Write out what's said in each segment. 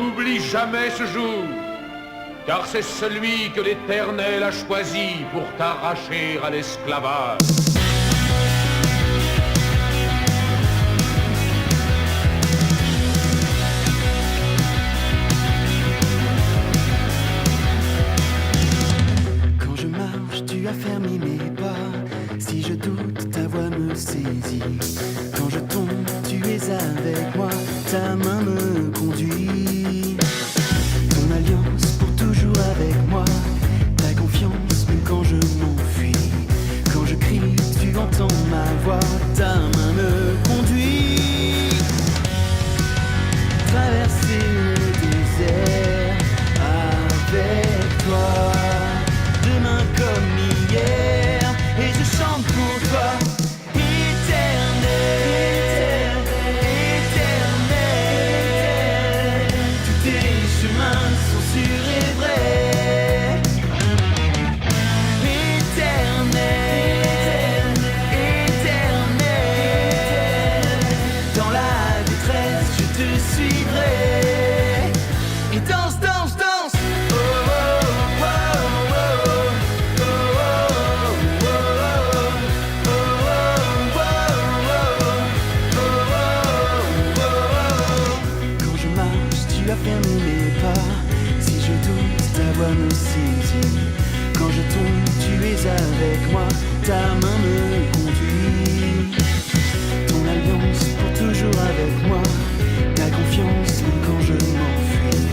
N'oublie jamais ce jour, car c'est celui que l'Éternel a choisi pour t'arracher à l'esclavage. Quand je marche, tu affermis mes pas. Si je doute, ta voix me saisit. Quand je tombe, tu es avec moi. Ta main me conduit. Ton alliance pour toujours avec moi. Ta confiance même quand je m'enfuis. Quand je crie, tu entends ma voix. Ta main me conduit. Traverser le désert avec toi. Demain comme hier, et je chante pour toi. Éternel, éternel, tous tes chemins sont sûrs et vrais. Éternel, éternel, dans la détresse je te suivrai. Et danse, danse, danse. Oh, oh, oh, oh, oh, oh, quand je marche, tu affermis mes pas. Si je doute, ta voix me saisit. Quand je tombe, tu es avec moi. Ta main me conduit. Ton alliance pour toujours avec moi. Ta confiance même quand je m'enfuis.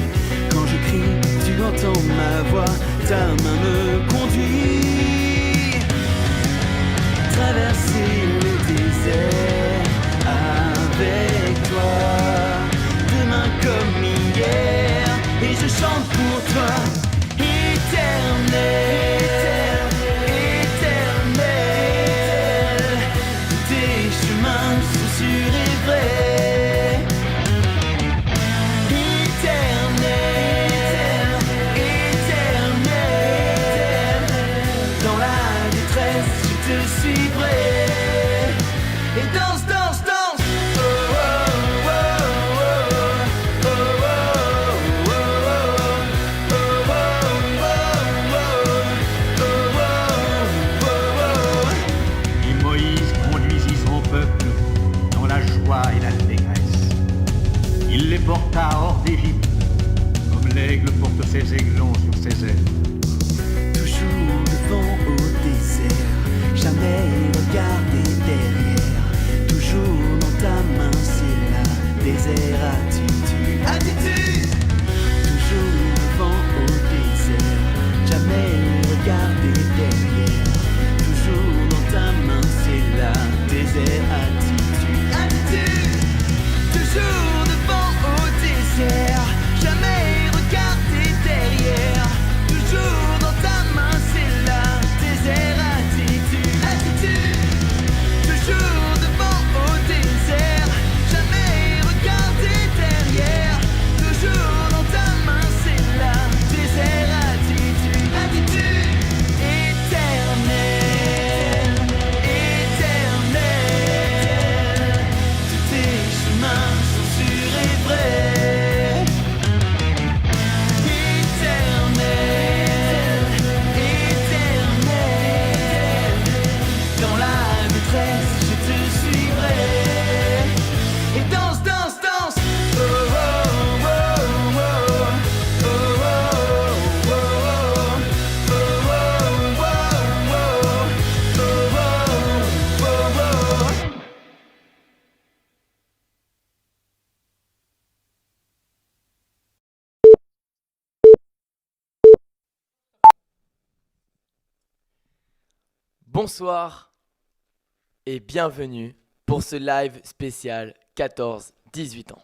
Quand je crie, tu entends ma voix. Ta main me conduit. Traverser le désert avec toi. Demain comme hier, et je chante pour toi. Éternel, éternel, tes chemins sont sûrs et vrais. Éternel, éternel, dans la détresse je te suivrai. Et danse, danse, danse. Oh, oh, oh, oh, oh, oh, oh, oh, Et Moïse conduisit son peuple dans la joie et l'allégresse. Il les porta hors d'Égypte, comme l'aigle porte ses aiglons sur ses ailes. toujours devant au désert, jamais regarder derrière. Toujours dans ta main, c'est la désert attitude. Attitude. Toujours devant au désert, jamais regarder derrière. Toujours dans ta main, c'est la désert attitude. Attitude. Toujours devant au désert, jamais regarder derrière. Toujours dans ta main, c'est la désert attitude. Attitude. Toujours devant au désert, jamais regarder derrière. Toujours dans ta main, c'est la désert attitude. Attitude. Éternel, éternel, tous tes chemins sont sûrs et vrais. Éternel, éternel, dans la détresse je te suivrai. Et danse, danse, danse. Oh, oh, oh, oh, oh, oh, oh, oh, Bonsoir et bienvenue pour ce live spécial 14-18 ans.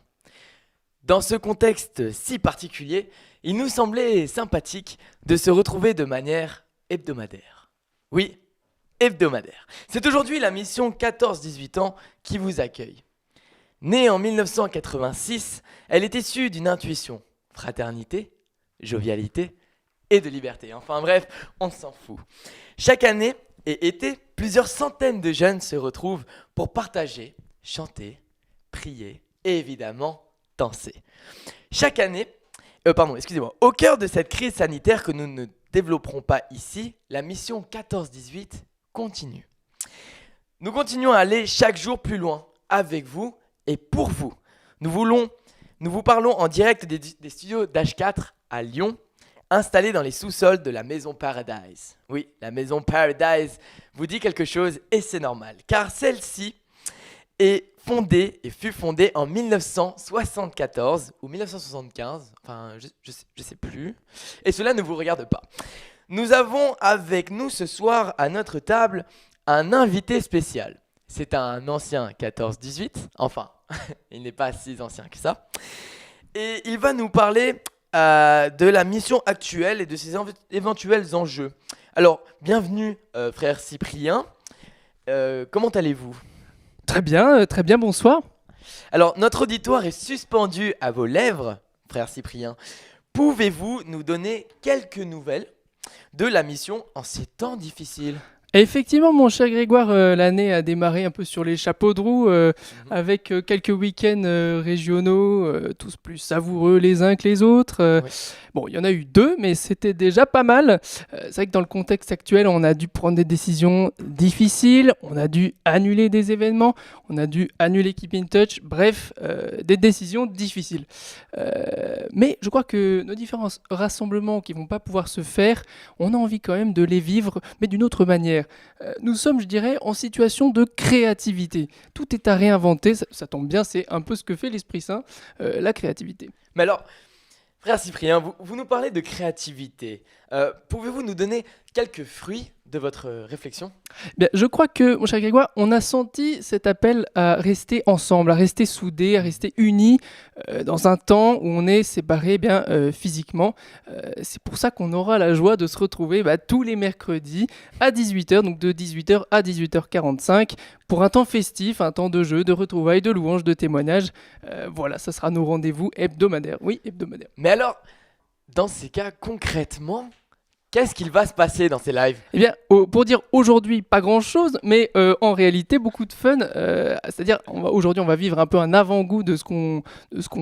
Dans ce contexte si particulier, il nous semblait sympathique de se retrouver de manière hebdomadaire. Oui, hebdomadaire. C'est aujourd'hui la mission 14-18 ans qui vous accueille. Née en 1986, elle est issue d'une intuition, fraternité, jovialité et de liberté. Enfin bref, on s'en fout. Chaque année et été, plusieurs centaines de jeunes se retrouvent pour partager, chanter, prier et évidemment danser. Chaque année, au cœur de cette crise sanitaire que nous ne développerons pas ici, la mission 14-18 continue. Nous continuons à aller chaque jour plus loin, avec vous et pour vous. Nous vous parlons en direct des studios d'H4 à Lyon, installés dans les sous-sols de la Maison Paradise. Oui, la Maison Paradise vous dit quelque chose et c'est normal, car celle-ci fut fondée en 1974 ou 1975, enfin je sais plus, et cela ne vous regarde pas. Nous avons avec nous ce soir à notre table un invité spécial. C'est un ancien 14-18, enfin, il n'est pas si ancien que ça. Et il va nous parler de la mission actuelle et de ses éventuels enjeux. Alors, bienvenue frère Cyprien, comment allez-vous ? Très bien, bonsoir. Alors, notre auditoire est suspendu à vos lèvres, frère Cyprien. Pouvez-vous nous donner quelques nouvelles de la mission en ces temps difficiles ? Et effectivement, mon cher Grégoire, l'année a démarré un peu sur les chapeaux de roue, avec quelques week-ends régionaux, tous plus savoureux les uns que les autres. Oui. Bon, il y en a eu 2, mais c'était déjà pas mal. C'est vrai que dans le contexte actuel, on a dû prendre des décisions difficiles, on a dû annuler des événements, on a dû annuler Keep in Touch, bref, des décisions difficiles. Mais je crois que nos différents rassemblements qui vont pas pouvoir se faire, on a envie quand même de les vivre, mais d'une autre manière. Nous sommes, je dirais, en situation de créativité. Tout est à réinventer, ça tombe bien, c'est un peu ce que fait l'Esprit Saint, la créativité. Mais alors, frère Cyprien, vous nous parlez de créativité. Pouvez-vous nous donner quelques fruits de votre réflexion ? Bien, je crois que, mon cher Grégoire, on a senti cet appel à rester ensemble, à rester soudés, à rester unis dans un temps où on est séparés physiquement. C'est pour ça qu'on aura la joie de se retrouver tous les mercredis à 18h, donc de 18h à 18h45, pour un temps festif, un temps de jeu, de retrouvailles, de louanges, de témoignages. Voilà, ça sera nos rendez-vous hebdomadaires. Oui, hebdomadaires. Mais alors, dans ces cas, concrètement, qu'est-ce qu'il va se passer dans ces lives ? Eh bien, pour dire aujourd'hui, pas grand-chose, mais en réalité, beaucoup de fun. C'est-à-dire, aujourd'hui, on va vivre un peu un avant-goût de ce qu'on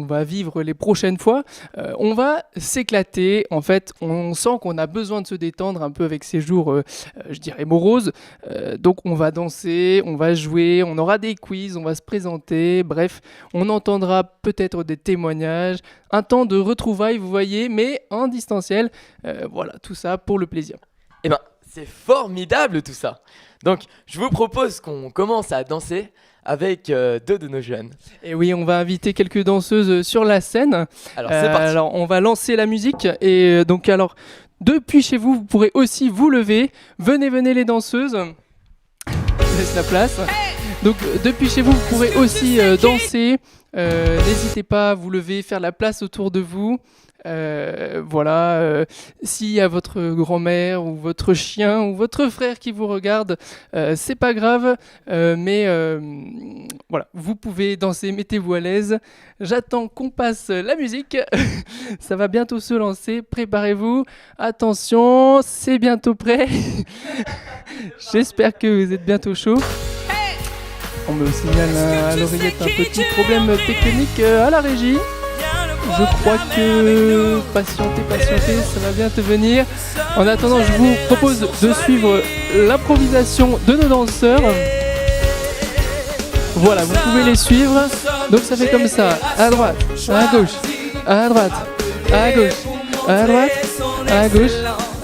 va vivre les prochaines fois. On va s'éclater. En fait, on sent qu'on a besoin de se détendre un peu avec ces jours, je dirais, moroses. Donc, on va danser, on va jouer, on aura des quiz, on va se présenter. Bref, on entendra peut-être des témoignages. Un temps de retrouvailles, vous voyez, mais en distanciel. Voilà, tout ça pour le plaisir. Eh bien, c'est formidable tout ça. Donc, je vous propose qu'on commence à danser avec 2 de nos jeunes. Et oui, on va inviter quelques danseuses sur la scène. Alors, c'est parti. Alors, on va lancer la musique. Et donc, alors, depuis chez vous, vous pourrez aussi vous lever. Venez les danseuses. Je laisse la place. Donc, depuis chez vous, vous pourrez aussi danser. N'hésitez pas à vous lever, faire la place autour de vous. Voilà, s'il y a votre grand-mère ou votre chien ou votre frère qui vous regarde, c'est pas grave, mais voilà, vous pouvez danser, mettez-vous à l'aise. J'attends qu'on passe la musique, ça va bientôt se lancer, préparez-vous, attention, c'est bientôt prêt. J'espère que vous êtes bientôt chaud. On me signale à l'oreillette un petit problème technique à la régie. Je crois que patientez, ça va bien te venir. En attendant, je vous propose de suivre l'improvisation de nos danseurs. Voilà, vous pouvez les suivre. Donc ça fait comme ça, à droite, à gauche, à droite, à gauche, à droite, à gauche,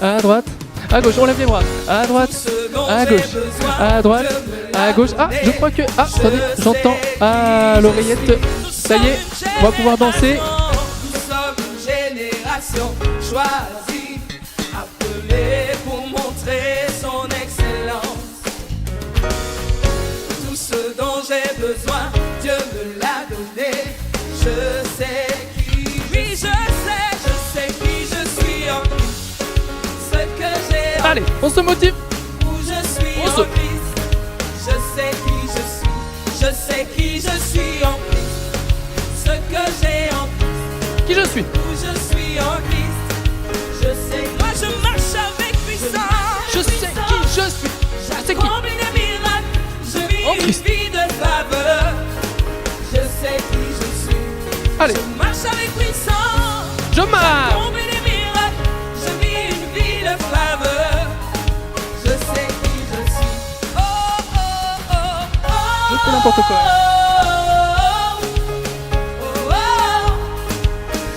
à droite, à gauche. On lève les bras. À droite, à gauche, à droite, à gauche. Ah, je crois que... Ah, attendez, j'entends à l'oreillette. Ça y est, on va pouvoir danser. Choisi, appelé pour montrer son excellence. Tout ce dont j'ai besoin, Dieu me l'a donné. Je sais qui je sais qui je suis en Christ. Ce que j'ai en Allez, on se motive. où je suis en Christ. Je sais qui je suis. Je sais qui je suis en Christ. Ce que j'ai en Christ. Qui je suis? Où je suis en Christ. Je sais, moi je marche avec puissance. Je sais qui je suis. Je sais qui. J'accomplis des miracles. Je vis En une Christ. vie de faveur. Je sais qui je suis. Allez. Je marche avec puissance. Je marche. Tomber des miracles. Je vis une vie de faveur. Je sais qui je suis. Oh, oh, oh, oh. Je fais n'importe quoi.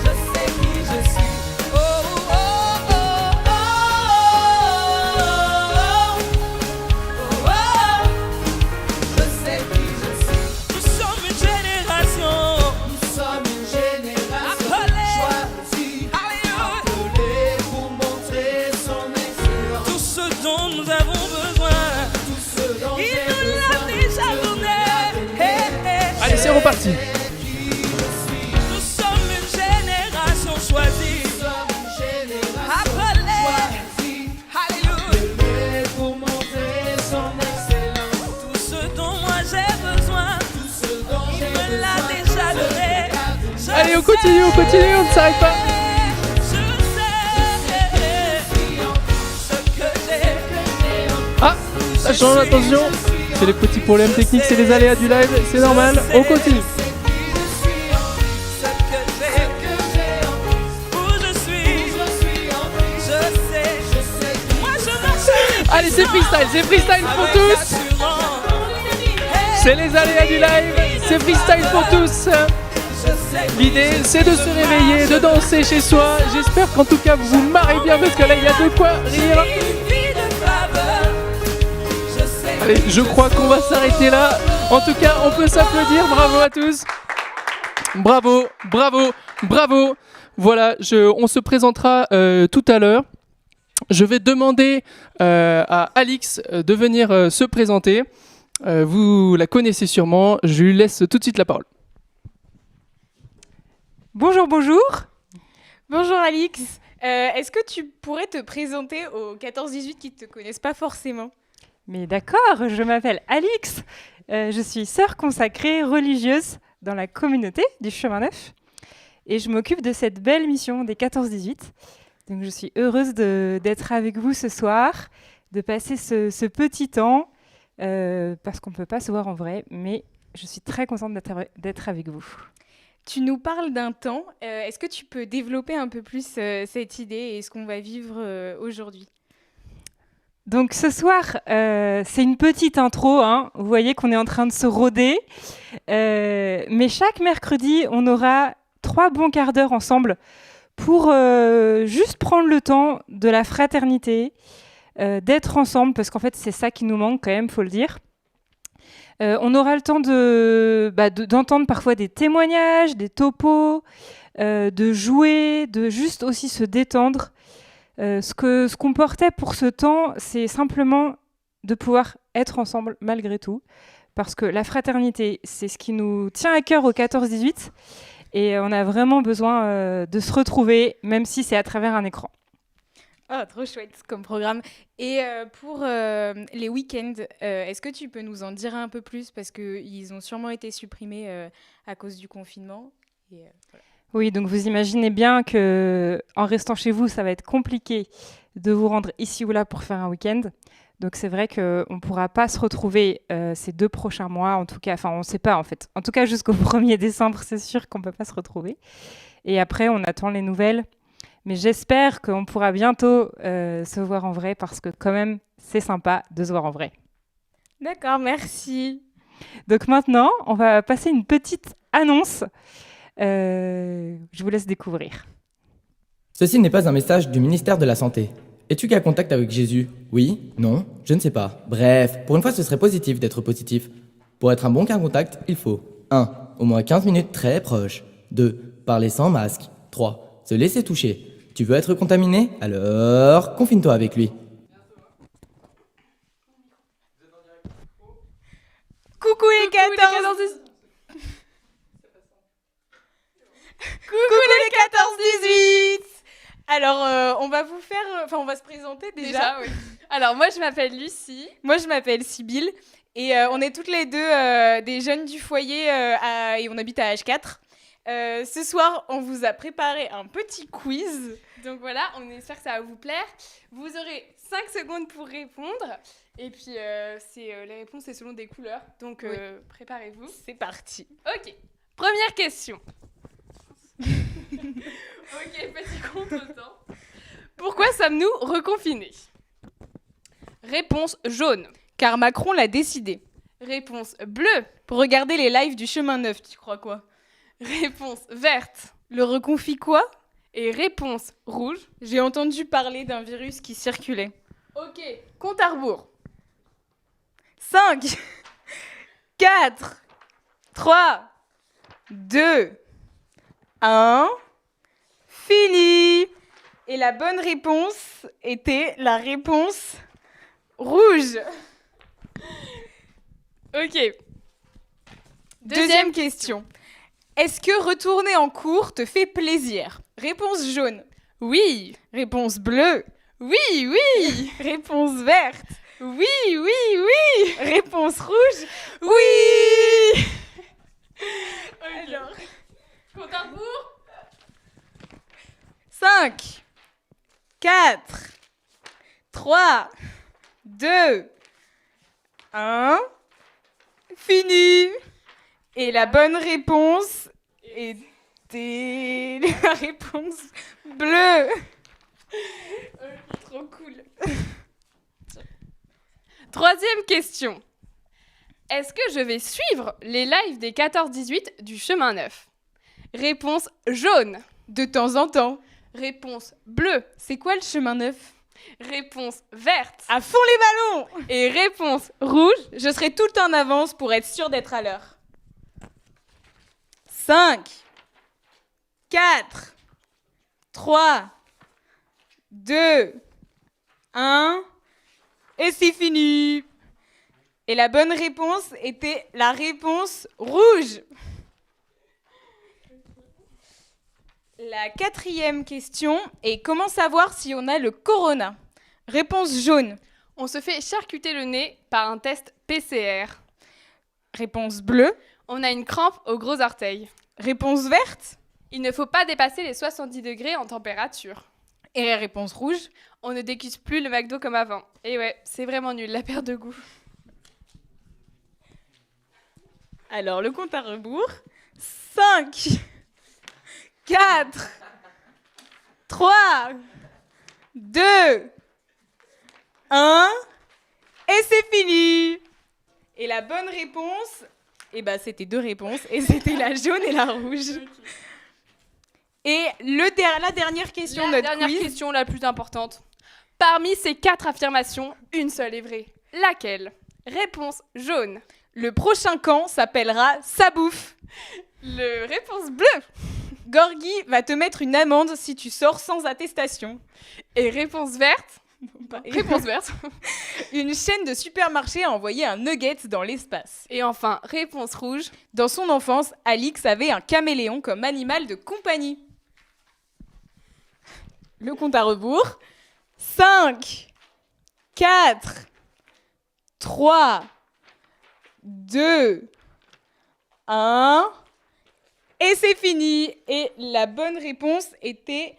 Je sais qui je suis. Oh, oh, oh, oh, oh, oh. Je sais qui je suis. Nous sommes une génération. Nous sommes une génération Appelée. choisie, Alléluia. appelée pour montrer son excellence. Tout ce dont nous avons besoin. Tout ce dont Il j'ai nous l'a besoin, déjà donné. Hey, hey. Allez, c'est reparti. Nous sommes une génération choisie. nous sommes une génération Appelée. choisie, Alléluia. appelée pour montrer son excellence. Tout ce dont moi j'ai besoin. Tout ce dont Il j'ai me l'a besoin, déjà donné. Je Allez, on sais, continue, on ne s'arrête pas. Je sais ce que j'ai. Ah, ça change, attention. C'est les petits problèmes techniques, c'est les aléas du live, c'est normal. On continue. Ce que j'ai. Où je suis. Je sais. Moi je marche avec Allez, c'est freestyle pour tous. C'est les aléas du live, c'est freestyle pour tous. L'idée, c'est de se réveiller, de danser chez soi. J'espère qu'en tout cas, vous vous marrez bien parce que là, il y a de quoi rire. Allez, je crois qu'on va s'arrêter là. En tout cas, on peut s'applaudir. Bravo à tous. Bravo, bravo, bravo. Voilà, on se présentera tout à l'heure. Je vais demander à Alix de venir se présenter. Vous la connaissez sûrement. Je lui laisse tout de suite la parole. Bonjour, bonjour. Bonjour Alix. Est-ce que tu pourrais te présenter aux 14-18 qui ne te connaissent pas forcément ? Mais d'accord, je m'appelle Alix. Je suis sœur consacrée religieuse dans la communauté du Chemin Neuf. Et je m'occupe de cette belle mission des 14-18. Donc je suis heureuse d'être avec vous ce soir, de passer ce petit temps, parce qu'on ne peut pas se voir en vrai, mais je suis très contente d'être avec vous. Tu nous parles d'un temps. Est-ce que tu peux développer un peu plus cette idée et ce qu'on va vivre aujourd'hui ? Donc ce soir, c'est une petite intro, hein. Vous voyez qu'on est en train de se rôder. Mais chaque mercredi, on aura 3 bons quarts d'heure ensemble pour juste prendre le temps de la fraternité, d'être ensemble, parce qu'en fait, c'est ça qui nous manque quand même, faut le dire. On aura le temps d'entendre parfois des témoignages, des topos, de jouer, de juste aussi se détendre. Ce qu'on portait pour ce temps, c'est simplement de pouvoir être ensemble malgré tout. Parce que la fraternité, c'est ce qui nous tient à cœur au 14-18. Et on a vraiment besoin de se retrouver, même si c'est à travers un écran. Oh, trop chouette comme programme. Et pour les week-ends, est-ce que tu peux nous en dire un peu plus ? Parce qu'ils ont sûrement été supprimés à cause du confinement. Et, voilà. Oui, donc vous imaginez bien qu'en restant chez vous, ça va être compliqué de vous rendre ici ou là pour faire un week-end. Donc c'est vrai qu'on ne pourra pas se retrouver ces 2 prochains mois, en tout cas, enfin on ne sait pas en fait. En tout cas jusqu'au 1er décembre, c'est sûr qu'on ne peut pas se retrouver. Et après, on attend les nouvelles. Mais j'espère qu'on pourra bientôt se voir en vrai parce que quand même, c'est sympa de se voir en vrai. D'accord, merci. Donc maintenant, on va passer une petite annonce. Je vous laisse découvrir. Ceci n'est pas un message du ministère de la Santé. Es-tu qu'à contact avec Jésus ? Oui ? Non ? Je ne sais pas. Bref, pour une fois, ce serait positif d'être positif. Pour être un bon cas contact, il faut 1. Au moins 15 minutes très proches. 2. Parler sans masque. 3. Se laisser toucher. Tu veux être contaminé ? Alors, confine-toi avec lui. Coucou les 14 Coucou les 14-18. Alors, on va vous faire... Enfin, on va se présenter déjà. Oui. Alors, moi, je m'appelle Lucie. Moi, je m'appelle Sybille. Et on est toutes les deux des jeunes du foyer et on habite à H4. Ce soir, on vous a préparé un petit quiz. Donc voilà, on espère que ça va vous plaire. Vous aurez 5 secondes pour répondre. Et puis, les réponses, c'est selon des couleurs. Donc, préparez-vous. C'est parti. Ok. Première question. Ok, petit contretemps. Pourquoi sommes-nous reconfinés? Réponse jaune. Car Macron l'a décidé. Réponse bleue. Pour regarder les lives du chemin neuf, tu crois quoi? Réponse verte. Le reconfi quoi? Et réponse rouge. J'ai entendu parler d'un virus qui circulait. Ok, compte à rebours. 5, 4, 3, 2, 1, fini. Et la bonne réponse était la réponse rouge. Ok. Deuxième question. Est-ce que retourner en cours te fait plaisir? Réponse jaune. Oui. Réponse bleue. Oui, oui. Réponse verte. Oui, oui, oui. Réponse rouge. Oui. Alors, compte à rebours. 5, 4, 3, 2, 1, fini. Et la bonne réponse était la réponse bleue. Trop cool. Troisième question. Est-ce que je vais suivre les lives des 14-18 du chemin neuf? Réponse jaune. De temps en temps. Réponse bleue. C'est quoi le chemin neuf? Réponse verte. À fond les ballons. Et réponse rouge. Je serai tout le temps en avance pour être sûr d'être à l'heure. 5, 4, 3, 2, 1, et c'est fini. Et la bonne réponse était la réponse rouge. La quatrième question est comment savoir si on a le corona? Réponse jaune. On se fait charcuter le nez par un test PCR. Réponse bleue. On a une crampe au gros orteil. Réponse verte. Il ne faut pas dépasser les 70 degrés en température. Et la réponse rouge. On ne déguste plus le McDo comme avant. Et ouais, c'est vraiment nul, la perte de goût. Alors, le compte à rebours. 5, 4, 3, 2, 1, et c'est fini. Et la bonne réponse, c'était deux réponses, et c'était la jaune et la rouge. Et la dernière question de notre dernière quiz. question la plus importante. Parmi ces 4 affirmations, une seule est vraie. Laquelle? Réponse jaune. Le prochain camp s'appellera Ça bouffe. Réponse bleue. Gorgui va te mettre une amende si tu sors sans attestation. Et réponse verte. Réponse verte. Une chaîne de supermarchés a envoyé un nugget dans l'espace. Et enfin, réponse rouge. Dans son enfance, Alix avait un caméléon comme animal de compagnie. Le compte à rebours. 5, 4, 3, 2, 1. Et c'est fini. Et la bonne réponse était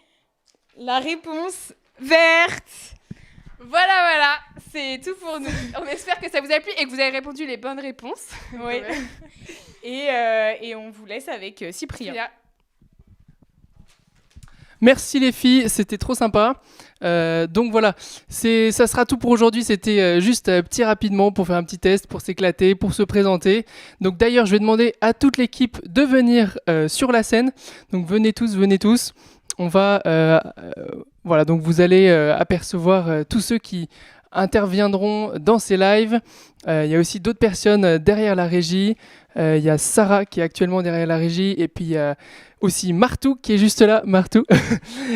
la réponse verte. Voilà, c'est tout pour nous. On espère que ça vous a plu et que vous avez répondu les bonnes réponses. Oui. Et on vous laisse avec Cyprien. Merci les filles, c'était trop sympa. Donc voilà, ça sera tout pour aujourd'hui. C'était juste petit rapidement pour faire un petit test, pour s'éclater, pour se présenter. Donc d'ailleurs, je vais demander à toute l'équipe de venir sur la scène. Donc venez tous. On va, voilà, donc vous allez apercevoir tous ceux qui interviendront dans ces lives. Il y a aussi d'autres personnes derrière la régie. Il y a Sarah qui est actuellement derrière la régie et puis il y a aussi Martou qui est juste là, Martou.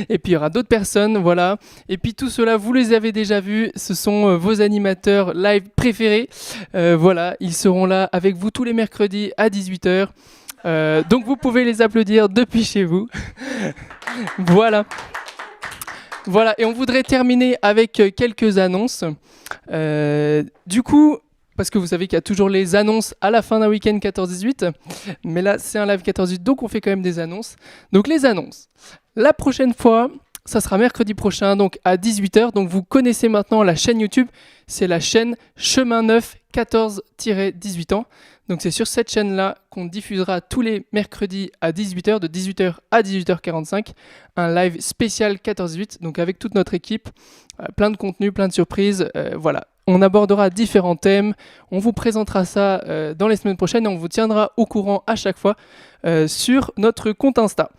Et puis il y aura d'autres personnes, voilà. Et puis tout cela, vous les avez déjà vus, ce sont vos animateurs live préférés. Voilà, ils seront là avec vous tous les mercredis à 18h. Donc vous pouvez les applaudir depuis chez vous. Voilà. Voilà, et on voudrait terminer avec quelques annonces. Du coup, parce que vous savez qu'il y a toujours les annonces à la fin d'un week-end 14-18, mais là c'est un live 14-18, donc on fait quand même des annonces. Donc les annonces. La prochaine fois, ça sera mercredi prochain, donc à 18h. Donc vous connaissez maintenant la chaîne YouTube, c'est la chaîne Chemin Neuf 14-18 ans. Donc c'est sur cette chaîne-là qu'on diffusera tous les mercredis à 18h, de 18h à 18h45, un live spécial 14-18, donc avec toute notre équipe, plein de contenu, plein de surprises, voilà. On abordera différents thèmes, on vous présentera ça dans les semaines prochaines et on vous tiendra au courant à chaque fois sur notre compte Insta.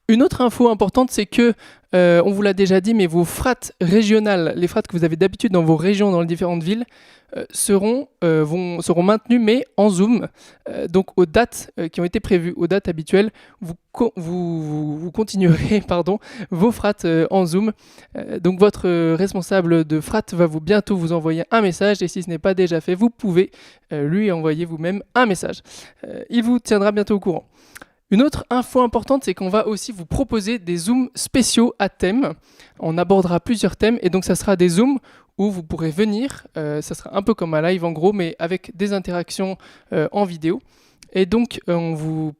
Une autre info importante, c'est que, on vous l'a déjà dit, mais vos frates régionales, les frates que vous avez d'habitude dans vos régions, dans les différentes villes, seront maintenues, mais en Zoom. Donc aux dates qui ont été prévues, aux dates habituelles, vous continuerez vos frates en Zoom. Donc votre responsable de frates va bientôt vous envoyer un message, et si ce n'est pas déjà fait, vous pouvez lui envoyer vous-même un message. Il vous tiendra bientôt au courant. Une autre info importante, c'est qu'on va aussi vous proposer des zooms spéciaux à thème. On abordera plusieurs thèmes et donc ça sera des zooms où vous pourrez venir. Ça sera un peu comme un live en gros, mais avec des interactions en vidéo. Et donc on vous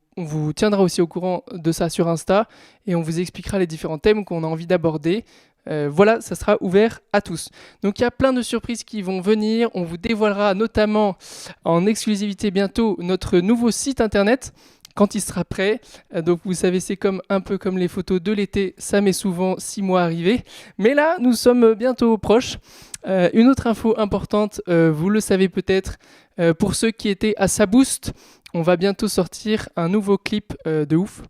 tiendra aussi au courant de ça sur Insta et on vous expliquera les différents thèmes qu'on a envie d'aborder. Voilà, ça sera ouvert à tous. Donc il y a plein de surprises qui vont venir. On vous dévoilera notamment en exclusivité bientôt notre nouveau site internet quand il sera prêt. Donc vous savez, c'est un peu comme les photos de l'été, ça met souvent 6 mois à arriver. Mais là, nous sommes bientôt proches. Une autre info importante, vous le savez peut-être, pour ceux qui étaient à Saboost, on va bientôt sortir un nouveau clip de ouf.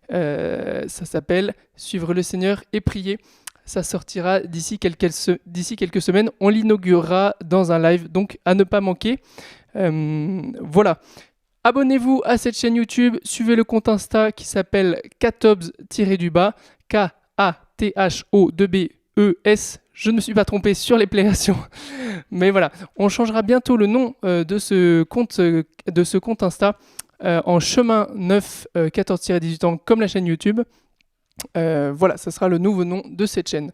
Ça s'appelle « Suivre le Seigneur et prier ». Ça sortira d'ici quelques semaines. On l'inaugurera dans un live, donc à ne pas manquer. Voilà. Abonnez-vous à cette chaîne YouTube, suivez le compte Insta qui s'appelle Katobs-du-bas, K-A-T-H-O-2-B-E-S. Je ne me suis pas trompé sur l'épellation, mais voilà. On changera bientôt le nom de ce compte Insta en Chemin Neuf 14-18 ans, comme la chaîne YouTube. Voilà, ça sera le nouveau nom de cette chaîne.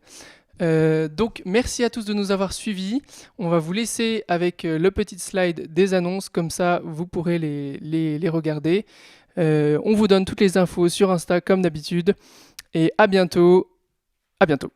Donc merci à tous de nous avoir suivis. On va vous laisser avec le petit slide des annonces, comme ça vous pourrez les regarder. On vous donne toutes les infos sur Insta comme d'habitude. Et à bientôt. À bientôt.